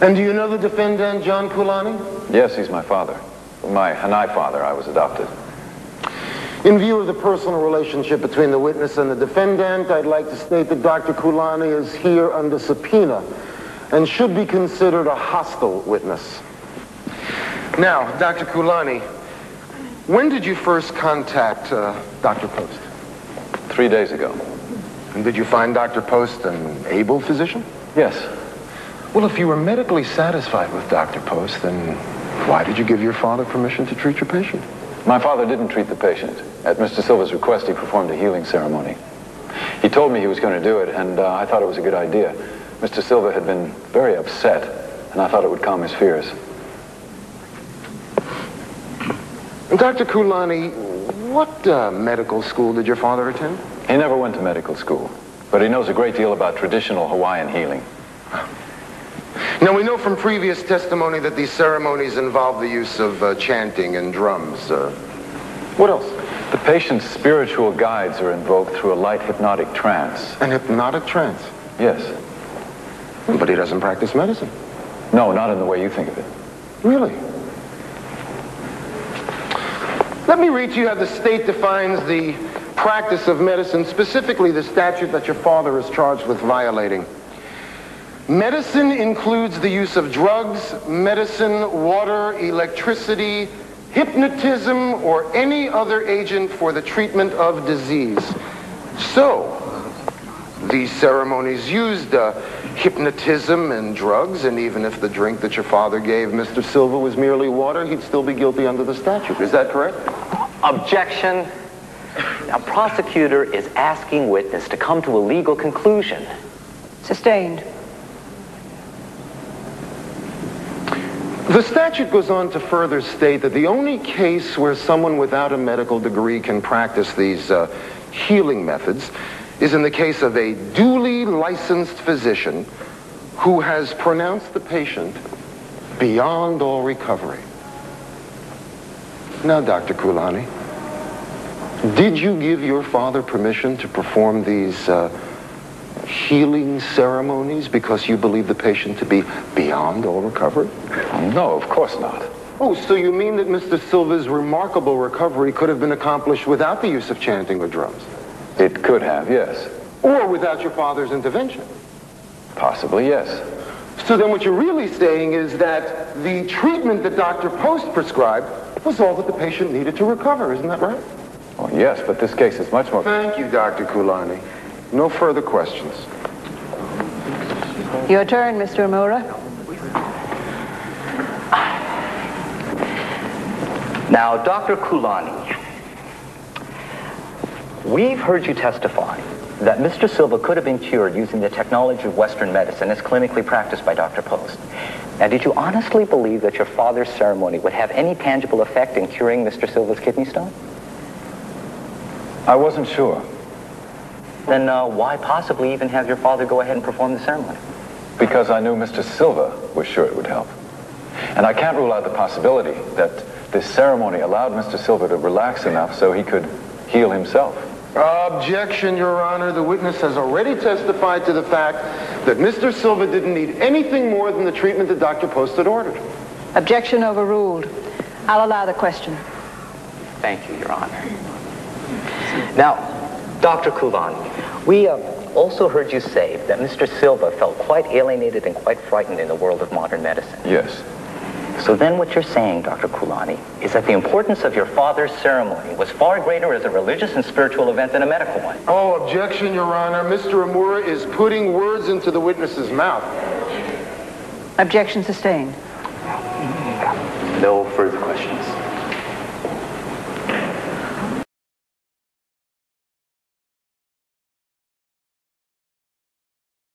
And do you know the defendant, John Kulani? Yes, he's my father. My Hanai father. I was adopted. In view of the personal relationship between the witness and the defendant, I'd like to state that Dr. Kulani is here under subpoena and should be considered a hostile witness. Now, Dr. Kulani, when did you first contact Dr. Post? 3 days ago. And did you find Dr. Post an able physician? Yes. Well, if you were medically satisfied with Dr. Post, then why did you give your father permission to treat your patient? My father didn't treat the patient. At Mr. Silva's request, he performed a healing ceremony. He told me he was going to do it, and I thought it was a good idea. Mr. Silva had been very upset, and I thought it would calm his fears. Dr. Kulani, what medical school did your father attend? He never went to medical school, but he knows a great deal about traditional Hawaiian healing. Now, we know from previous testimony that these ceremonies involve the use of chanting and drums. What else? The patient's spiritual guides are invoked through a light hypnotic trance. An hypnotic trance? Yes. But he doesn't practice medicine. No, not in the way you think of it. Really? Let me read to you how the state defines the practice of medicine, specifically the statute that your father is charged with violating. Medicine includes the use of drugs, medicine, water, electricity, hypnotism, or any other agent for the treatment of disease. So, these ceremonies used hypnotism and drugs, and even if the drink that your father gave Mr. Silva was merely water, he'd still be guilty under the statute. Is that correct? Objection. Now, prosecutor is asking witness to come to a legal conclusion. Sustained. The statute goes on to further state that the only case where someone without a medical degree can practice these healing methods is in the case of a duly licensed physician who has pronounced the patient beyond all recovery. Now, Dr. Kulani, did you give your father permission to perform these healing ceremonies because you believe the patient to be beyond all recovery? No, of course not. Oh, so you mean that Mr. Silva's remarkable recovery could have been accomplished without the use of chanting or drums? It could have, yes. Or without your father's intervention? Possibly, yes. So then what you're really saying is that the treatment that Dr. Post prescribed was all that the patient needed to recover, isn't that right? Oh, yes, but this case is much more... Thank you, Dr. Kulani. No further questions. Your turn, Mr. Amura. Now, Dr. Kulani, we've heard you testify that Mr. Silva could have been cured using the technology of Western medicine as clinically practiced by Dr. Post. Now, did you honestly believe that your father's ceremony would have any tangible effect in curing Mr. Silva's kidney stone? I wasn't sure. Then why possibly even have your father go ahead and perform the ceremony? Because I knew Mr. Silva was sure it would help. And I can't rule out the possibility that this ceremony allowed Mr. Silva to relax enough so he could heal himself. Objection, Your Honor. The witness has already testified to the fact that Mr. Silva didn't need anything more than the treatment that Dr. Post had ordered. Objection overruled. I'll allow the question. Thank you, Your Honor. Now, Dr. Kulani, we also heard you say that Mr. Silva felt quite alienated and quite frightened in the world of modern medicine. Yes. So then what you're saying, Dr. Kulani, is that the importance of your father's ceremony was far greater as a religious and spiritual event than a medical one. Oh, objection, Your Honor. Mr. Amura is putting words into the witness's mouth. Objection sustained. No further questions.